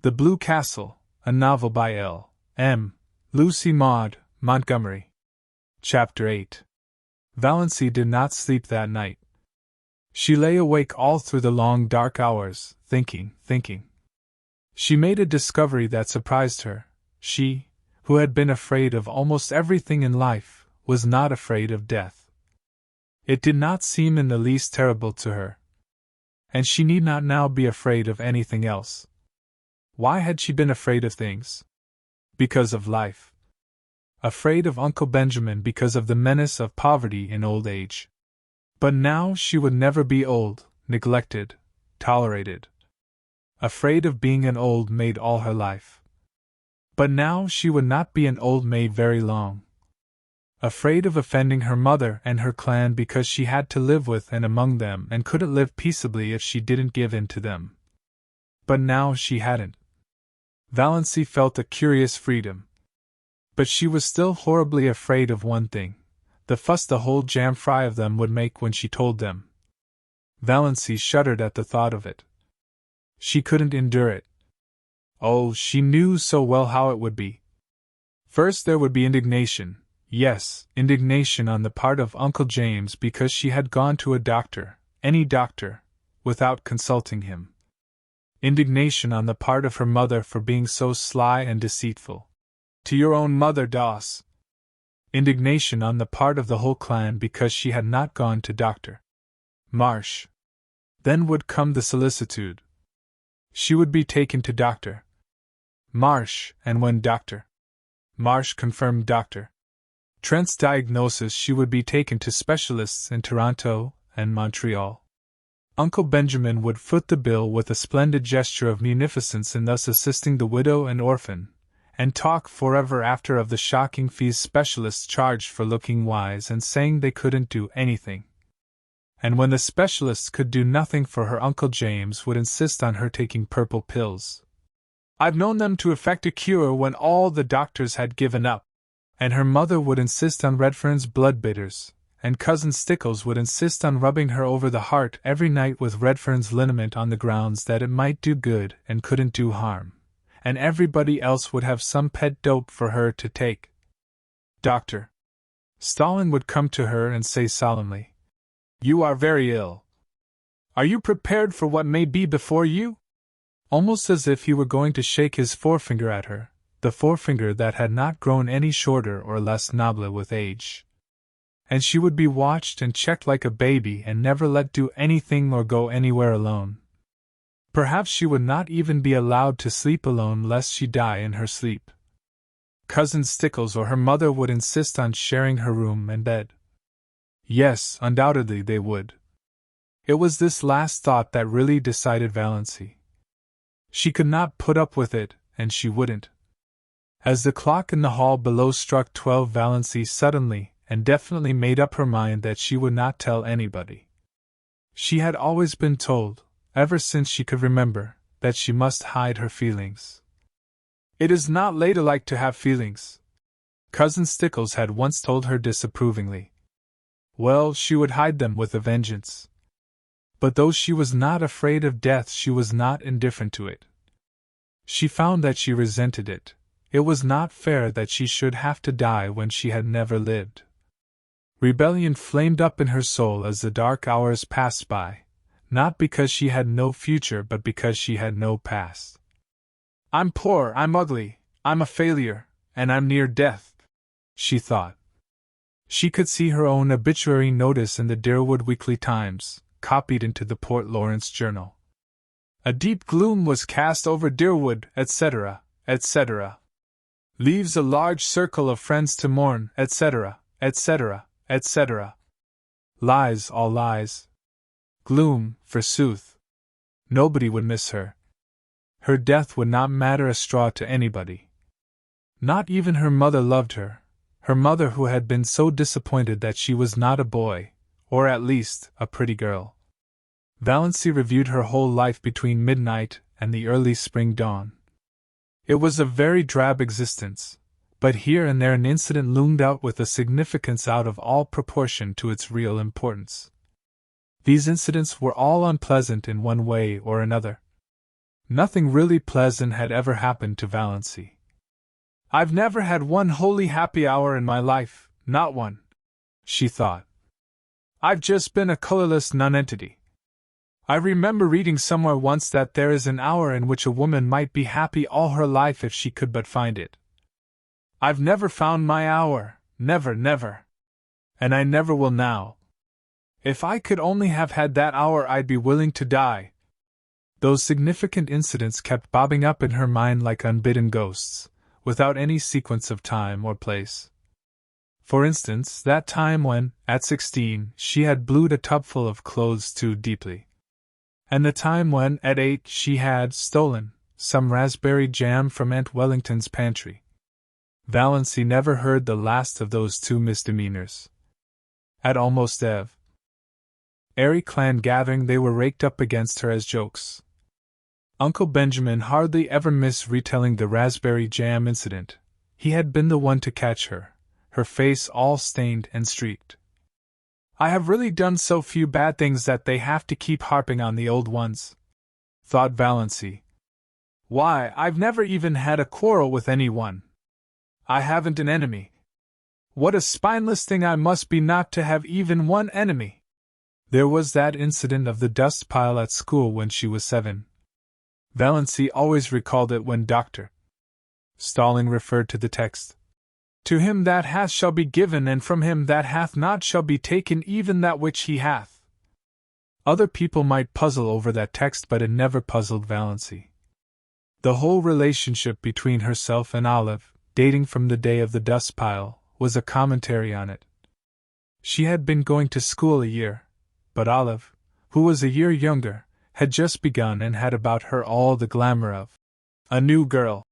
The Blue Castle, a novel by L. M. Lucy Maud Montgomery. Chapter 8. Valancy did not sleep that night. She lay awake all through the long dark hours, thinking. She made a discovery that surprised her. She, who had been afraid of almost everything in life, was not afraid of death. It did not seem in the least terrible to her. And she need not now be afraid of anything else. Why had she been afraid of things? Because of life. Afraid of Uncle Benjamin because of the menace of poverty in old age. But now she would never be old, neglected, tolerated. Afraid of being an old maid all her life. But now she would not be an old maid very long. Afraid of offending her mother and her clan because she had to live with and among them and couldn't live peaceably if she didn't give in to them. But now she hadn't. Valancy felt a curious freedom. But she was still horribly afraid of one thing, the fuss the whole jam fry of them would make when she told them. Valancy shuddered at the thought of it. She couldn't endure it. Oh, she knew so well how it would be. First there would be indignation, yes, indignation on the part of Uncle James because she had gone to a doctor, any doctor, without consulting him. Indignation on the part of her mother for being so sly and deceitful. To your own mother, Doss. Indignation on the part of the whole clan because she had not gone to Dr. Marsh. Then would come the solicitude. She would be taken to Dr. Marsh, and when Dr. Marsh confirmed Dr. Trent's diagnosis, she would be taken to specialists in Toronto and Montreal. Uncle Benjamin would foot the bill with a splendid gesture of munificence in thus assisting the widow and orphan, and talk forever after of the shocking fees specialists charged for looking wise and saying they couldn't do anything. And when the specialists could do nothing for her, Uncle James would insist on her taking purple pills. I've known them to effect a cure when all the doctors had given up. And her mother would insist on Redfern's blood bitters, and Cousin Stickles would insist on rubbing her over the heart every night with Redfern's liniment on the grounds that it might do good and couldn't do harm, and everybody else would have some pet dope for her to take. Dr. Stalin would come to her and say solemnly, "You are very ill. Are you prepared for what may be before you?" Almost as if he were going to shake his forefinger at her, the forefinger that had not grown any shorter or less noble with age. And she would be watched and checked like a baby and never let do anything or go anywhere alone. Perhaps she would not even be allowed to sleep alone lest she die in her sleep. Cousin Stickles or her mother would insist on sharing her room and bed. Yes, undoubtedly they would. It was this last thought that really decided Valancy. She could not put up with it, and she wouldn't. As the clock in the hall below struck 12, Valancy suddenly and definitely made up her mind that she would not tell anybody. She had always been told, ever since she could remember, that she must hide her feelings. It is not ladylike to have feelings, Cousin Stickles had once told her disapprovingly. Well, she would hide them with a vengeance. But though she was not afraid of death, she was not indifferent to it. She found that she resented it. It was not fair that she should have to die when she had never lived. Rebellion flamed up in her soul as the dark hours passed by, not because she had no future but because she had no past. I'm poor, I'm ugly, I'm a failure, and I'm near death, she thought. She could see her own obituary notice in the Deerwood Weekly Times, copied into the Port Lawrence Journal. A deep gloom was cast over Deerwood, etc., etc. Leaves a large circle of friends to mourn, etc., etc., etc. Lies, all lies. Gloom, forsooth. Nobody would miss her. Her death would not matter a straw to anybody. Not even her mother loved her, her mother who had been so disappointed that she was not a boy, or at least, a pretty girl. Valancy reviewed her whole life between midnight and the early spring dawn. It was a very drab existence, but here and there an incident loomed out with a significance out of all proportion to its real importance. These incidents were all unpleasant in one way or another. Nothing really pleasant had ever happened to Valency. "I've never had one wholly happy hour in my life, not one," she thought. "I've just been a colorless nonentity. I remember reading somewhere once that there is an hour in which a woman might be happy all her life if she could but find it. I've never found my hour, never, never. And I never will now. If I could only have had that hour, I'd be willing to die." Those significant incidents kept bobbing up in her mind like unbidden ghosts, without any sequence of time or place. For instance, that time when, at 16, she had blued a tubful of clothes too deeply. And the time when, at 8, she had stolen some raspberry jam from Aunt Wellington's pantry. Valency never heard the last of those two misdemeanors. At almost every clan gathering they were raked up against her as jokes. Uncle Benjamin hardly ever missed retelling the raspberry jam incident. He had been the one to catch her, her face all stained and streaked. "I have really done so few bad things that they have to keep harping on the old ones," thought Valency. "Why, I've never even had a quarrel with anyone. I haven't an enemy. What a spineless thing I must be not to have even one enemy." There was that incident of the dust pile at school when she was 7. Valency always recalled it when Dr. Stalling referred to the text. "To him that hath shall be given, and from him that hath not shall be taken even that which he hath." Other people might puzzle over that text, but it never puzzled Valency. The whole relationship between herself and Olive, dating from the day of the dust pile, was a commentary on it. She had been going to school a year, but Olive, who was a year younger, had just begun and had about her all the glamour of a new girl,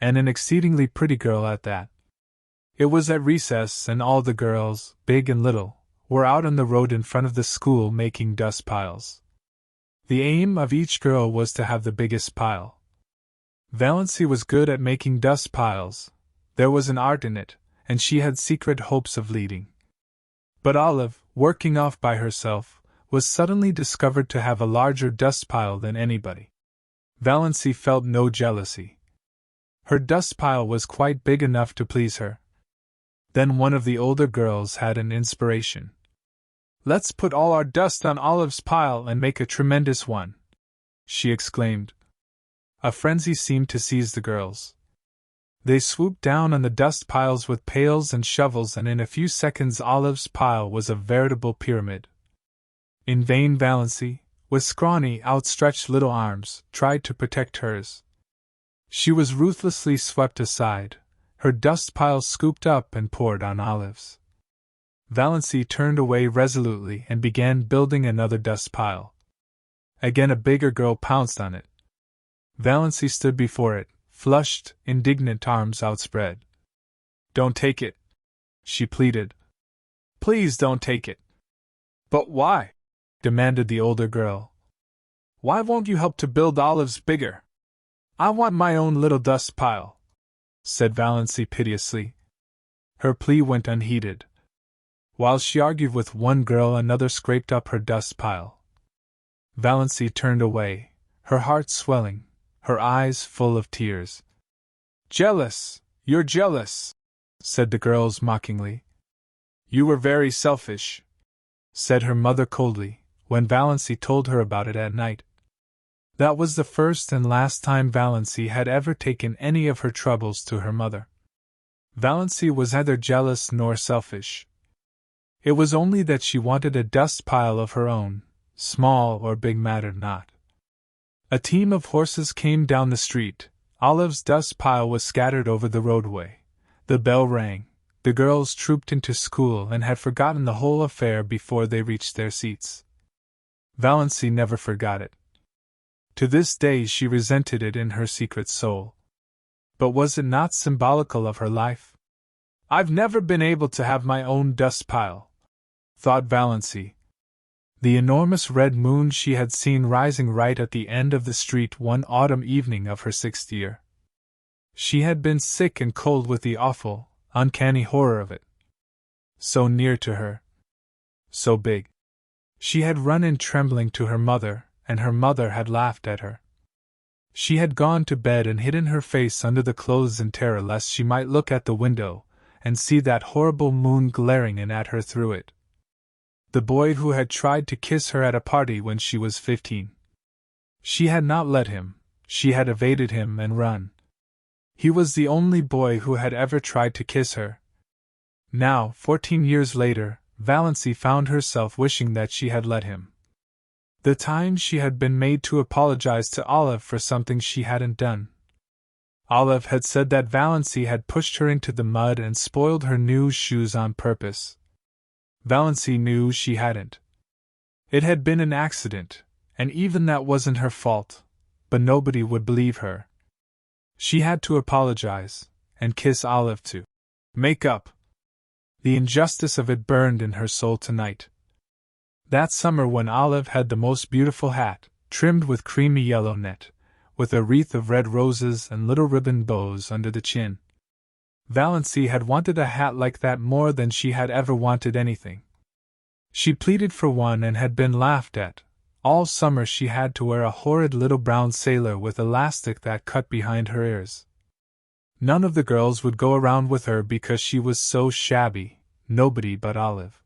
and an exceedingly pretty girl at that. It was at recess, and all the girls, big and little, were out on the road in front of the school making dust piles. The aim of each girl was to have the biggest pile. Valency was good at making dust piles. There was an art in it, and she had secret hopes of leading. But Olive, working off by herself, was suddenly discovered to have a larger dust pile than anybody. Valency felt no jealousy. Her dust pile was quite big enough to please her. Then one of the older girls had an inspiration. "Let's put all our dust on Olive's pile and make a tremendous one," she exclaimed. A frenzy seemed to seize the girls. They swooped down on the dust piles with pails and shovels, and in a few seconds Olive's pile was a veritable pyramid. In vain Valency, with scrawny, outstretched little arms, tried to protect hers. She was ruthlessly swept aside, her dust pile scooped up and poured on Olive's. Valency turned away resolutely and began building another dust pile. Again a bigger girl pounced on it. Valency stood before it, flushed, indignant, arms outspread. "Don't take it," she pleaded. "Please don't take it." "But why?" demanded the older girl. "Why won't you help to build Olive's bigger?" "I want my own little dust pile," said Valency piteously. Her plea went unheeded. While she argued with one girl, another scraped up her dust pile. Valency turned away, her heart swelling, her eyes full of tears. "Jealous! You're jealous!" said the girls mockingly. "You were very selfish," said her mother coldly, when Valency told her about it at night. That was the first and last time Valency had ever taken any of her troubles to her mother. Valency was neither jealous nor selfish. It was only that she wanted a dust pile of her own, small or big mattered not. A team of horses came down the street. Olive's dust pile was scattered over the roadway. The bell rang. The girls trooped into school and had forgotten the whole affair before they reached their seats. Valency never forgot it. To this day she resented it in her secret soul. But was it not symbolical of her life? "I've never been able to have my own dust pile," thought Valency. The enormous red moon she had seen rising right at the end of the street one autumn evening of her 6th year. She had been sick and cold with the awful, uncanny horror of it. So near to her. So big. She had run in trembling to her mother, and her mother had laughed at her. She had gone to bed and hidden her face under the clothes in terror lest she might look at the window and see that horrible moon glaring in at her through it. The boy who had tried to kiss her at a party when she was 15. She had not let him, she had evaded him and run. He was the only boy who had ever tried to kiss her. Now, 14 years later, Valancy found herself wishing that she had let him. The time she had been made to apologize to Olive for something she hadn't done. Olive had said that Valancy had pushed her into the mud and spoiled her new shoes on purpose. Valancy knew she hadn't. It had been an accident, and even that wasn't her fault, but nobody would believe her. She had to apologize, and kiss Olive to make up. The injustice of it burned in her soul tonight. That summer when Olive had the most beautiful hat, trimmed with creamy yellow net, with a wreath of red roses and little ribbon bows under the chin. Valancy had wanted a hat like that more than she had ever wanted anything. She pleaded for one and had been laughed at. All summer she had to wear a horrid little brown sailor with elastic that cut behind her ears. None of the girls would go around with her because she was so shabby, nobody but Olive.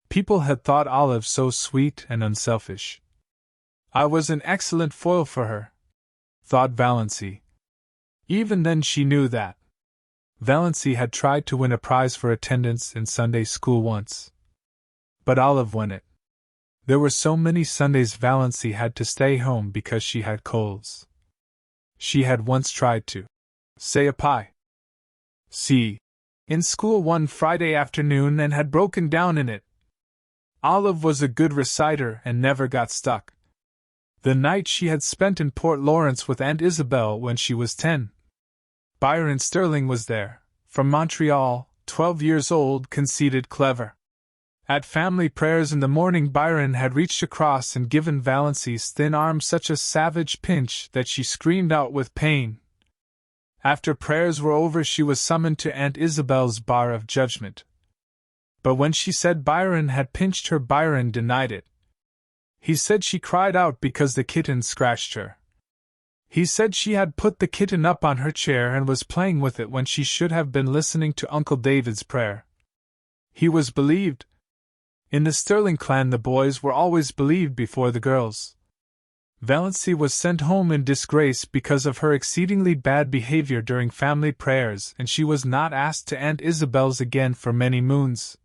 People had thought Olive so sweet and unselfish. I was an excellent foil for her, thought Valancy. Even then she knew that. Valancy had tried to win a prize for attendance in Sunday school once. But Olive won it. There were so many Sundays Valancy had to stay home because she had colds. She had once tried to say a pie in school one Friday afternoon and had broken down in it. Olive was a good reciter and never got stuck. The night she had spent in Port Lawrence with Aunt Isabel when she was 10. Byron Sterling was there, from Montreal, 12 years old, conceited, clever. At family prayers in the morning Byron had reached across and given Valancy's thin arm such a savage pinch that she screamed out with pain. After prayers were over she was summoned to Aunt Isabel's bar of judgment. But when she said Byron had pinched her, Byron denied it. He said she cried out because the kitten scratched her. He said she had put the kitten up on her chair and was playing with it when she should have been listening to Uncle David's prayer. He was believed. In the Sterling clan the boys were always believed before the girls. Valancy was sent home in disgrace because of her exceedingly bad behavior during family prayers, and she was not asked to Aunt Isabel's again for many moons.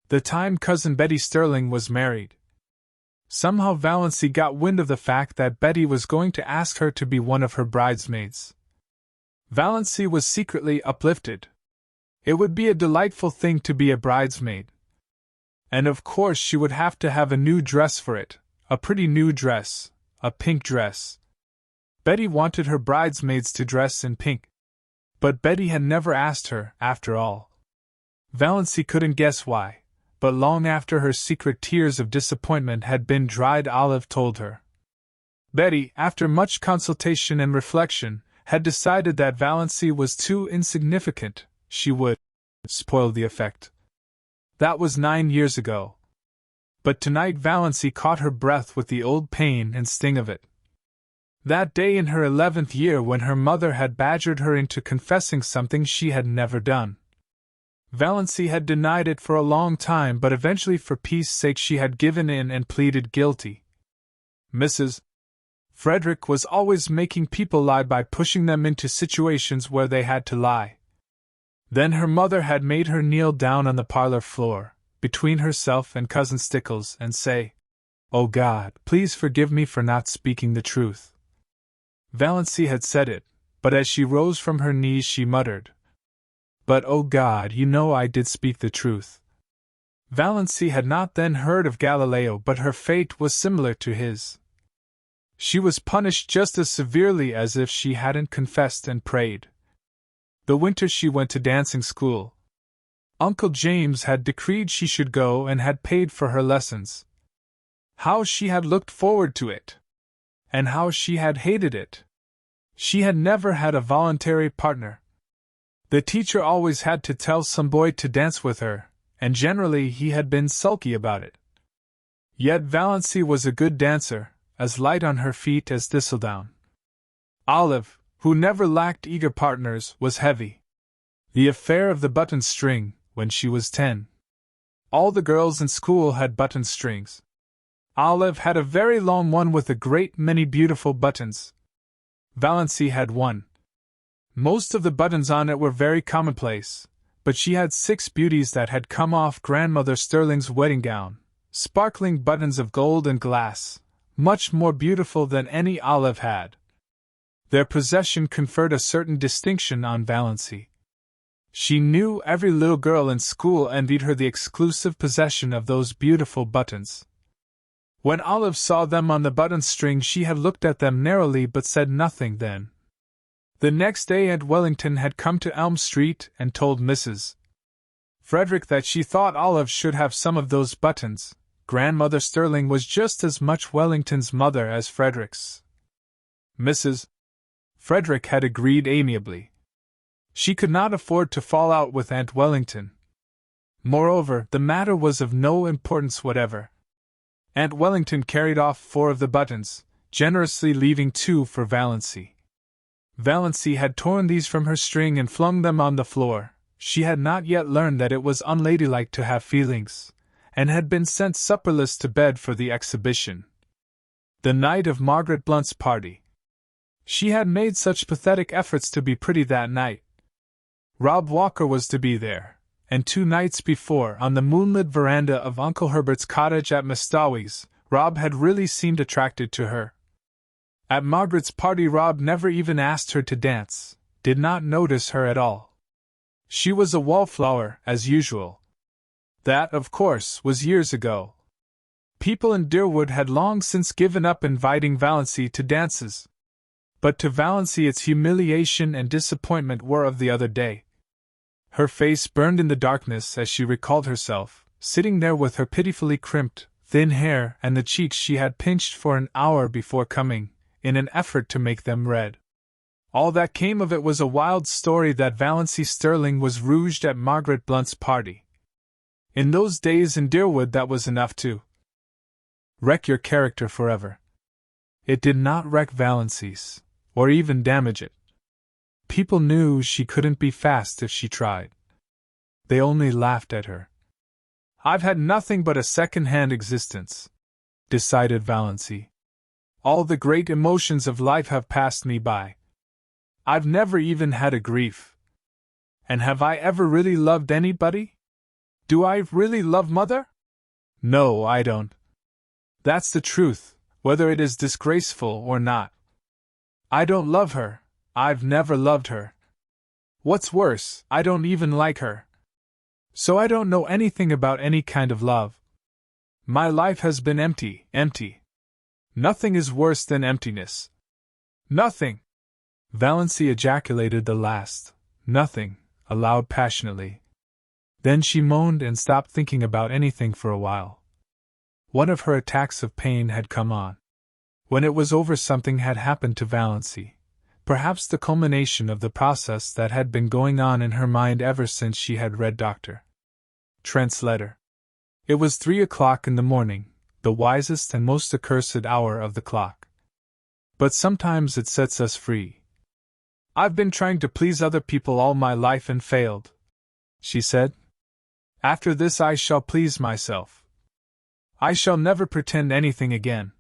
The time Cousin Betty Sterling was married. Somehow Valancy got wind of the fact that Betty was going to ask her to be one of her bridesmaids. Valancy was secretly uplifted. It would be a delightful thing to be a bridesmaid. And of course she would have to have a new dress for it, a pretty new dress, a pink dress. Betty wanted her bridesmaids to dress in pink. But Betty had never asked her, after all. Valancy couldn't guess why. But long after her secret tears of disappointment had been dried, Olive told her. Betty, after much consultation and reflection, had decided that Valancy was too insignificant, she would spoil the effect. That was 9 years ago. But tonight Valancy caught her breath with the old pain and sting of it. That day in her 11th year when her mother had badgered her into confessing something she had never done. Valancy had denied it for a long time, but eventually for peace sake she had given in and pleaded guilty. Mrs. Frederick was always making people lie by pushing them into situations where they had to lie. Then her mother had made her kneel down on the parlor floor, between herself and Cousin Stickles, and say, "Oh God, please forgive me for not speaking the truth." Valancy had said it, but as she rose from her knees she muttered, "But oh God, you know I did speak the truth." Valancy had not then heard of Galileo, but her fate was similar to his. She was punished just as severely as if she hadn't confessed and prayed. The winter she went to dancing school. Uncle James had decreed she should go and had paid for her lessons. How she had looked forward to it! And how she had hated it! She had never had a voluntary partner. The teacher always had to tell some boy to dance with her, and generally he had been sulky about it. Yet Valancy was a good dancer, as light on her feet as thistledown. Olive, who never lacked eager partners, was heavy. The affair of the button string, when she was 10. All the girls in school had button strings. Olive had a very long one with a great many beautiful buttons. Valency had one. Most of the buttons on it were very commonplace, but she had 6 beauties that had come off Grandmother Sterling's wedding gown, sparkling buttons of gold and glass, much more beautiful than any Olive had. Their possession conferred a certain distinction on Valency. She knew every little girl in school envied her the exclusive possession of those beautiful buttons. When Olive saw them on the button string, she had looked at them narrowly but said nothing then. The next day Aunt Wellington had come to Elm Street and told Mrs. Frederick that she thought Olive should have some of those buttons. Grandmother Sterling was just as much Wellington's mother as Frederick's. Mrs. Frederick had agreed amiably. She could not afford to fall out with Aunt Wellington. Moreover, the matter was of no importance whatever. Aunt Wellington carried off 4 of the buttons, generously leaving 2 for Valency. Valency had torn these from her string and flung them on the floor. She had not yet learned that it was unladylike to have feelings, and had been sent supperless to bed for the exhibition. The night of Margaret Blunt's party. She had made such pathetic efforts to be pretty that night. Rob Walker was to be there, and 2 nights before, on the moonlit veranda of Uncle Herbert's cottage at Mestawey's, Rob had really seemed attracted to her. At Margaret's party Rob never even asked her to dance, did not notice her at all. She was a wallflower, as usual. That, of course, was years ago. People in Deerwood had long since given up inviting Valency to dances. But to Valency its humiliation and disappointment were of the other day. Her face burned in the darkness as she recalled herself, sitting there with her pitifully crimped, thin hair and the cheeks she had pinched for an hour before coming, in an effort to make them red. All that came of it was a wild story that Valency Sterling was rouged at Margaret Blunt's party. In those days in Deerwood that was enough to wreck your character forever. It did not wreck Valency's, or even damage it. People knew she couldn't be fast if she tried. They only laughed at her. "I've had nothing but a second-hand existence," decided Valency. "All the great emotions of life have passed me by. I've never even had a grief. And have I ever really loved anybody? Do I really love Mother? No, I don't. That's the truth, whether it is disgraceful or not. I don't love her. I've never loved her. What's worse, I don't even like her. So I don't know anything about any kind of love. My life has been empty, empty. Nothing is worse than emptiness. Nothing!" Valency ejaculated the last, "nothing," aloud passionately. Then she moaned and stopped thinking about anything for a while. One of her attacks of pain had come on. When it was over, something had happened to Valency. Perhaps the culmination of the process that had been going on in her mind ever since she had read Dr. Trent's letter. It was 3 o'clock in the morning, the wisest and most accursed hour of the clock. But sometimes it sets us free. "I've been trying to please other people all my life and failed," she said. "After this I shall please myself. I shall never pretend anything again.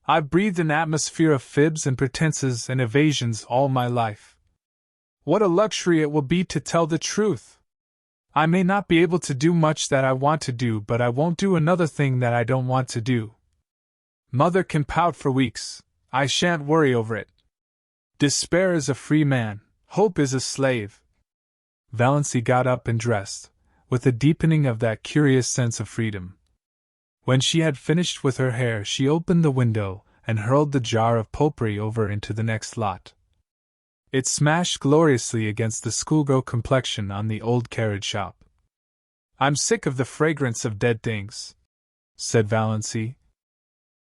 I've breathed an atmosphere of fibs and pretenses and evasions all my life. What a luxury it will be to tell the truth! I may not be able to do much that I want to do, but I won't do another thing that I don't want to do. Mother can pout for weeks. I shan't worry over it. Despair is a free man. Hope is a slave." Valency got up and dressed, with a deepening of that curious sense of freedom. When she had finished with her hair, she opened the window and hurled the jar of potpourri over into the next lot. It smashed gloriously against the schoolgirl complexion on the old carriage shop. "I'm sick of the fragrance of dead things," said Valency,